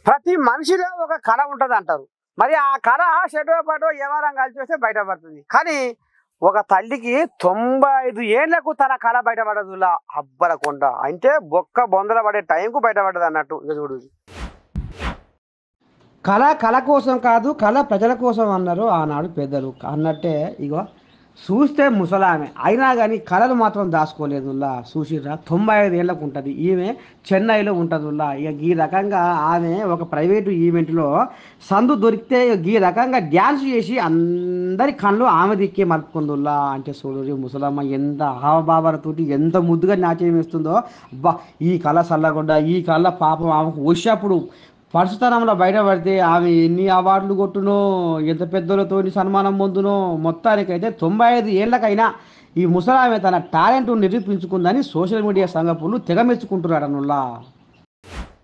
ప్రతి మనిషిలో ఒక కళ ఉంటుంది అంటారు. మరి ఆ కళ చెడో పడో వ్యవహారం కలిసి వస్తే బయటపడుతుంది. కానీ ఒక తల్లికి 95 ఏళ్లకు తన కళ బయటపడదులా అబ్బరకొండ అంటే బొక్క బొందల పడే టైంకు బయటపడదు అన్నట్టు. ఇక చూడు, కళ కళ కోసం కాదు, కళ ప్రజల కోసం అన్నారు ఆనాడు పెద్దలు అన్నట్టే. ఇగో చూస్తే ముసలామె అయినా కానీ కళలు మాత్రం దాచుకోలేదుల్లా. చూసిర్రా 95 ఏళ్ళకు ఉంటుంది ఈమె, చెన్నైలో ఉంటుందిల్లా. ఇక ఈ రకంగా ఆమె ఒక ప్రైవేటు ఈవెంట్లో సందు దొరికితే ఈ రకంగా డ్యాన్స్ చేసి అందరి కళ్ళు ఆమె దిక్కే మలుపుకుందుల్లా. అంటే చూడు ముసలమ్మ ఎంత హావభావాలతోటి ఎంత ముద్దుగా నాట్యం వేస్తుందో. అబ్బా ఈ కళ చల్లగొండ, ఈ కళ పాపం ఆమెకు వచ్చేప్పుడు పరుశుతనంలో బయటపడితే ఆమె ఎన్ని అవార్డులు కొట్టునో, ఎంత పెద్దలతో సన్మానం పొందునో. మొత్తానికైతే 95 ఏళ్ళకైనా ఈ ముసలామె తన టాలెంట్ నిరూపించుకుందని సోషల్ మీడియా సంఘపులు తెగ మెచ్చుకుంటున్నారనుల్లా.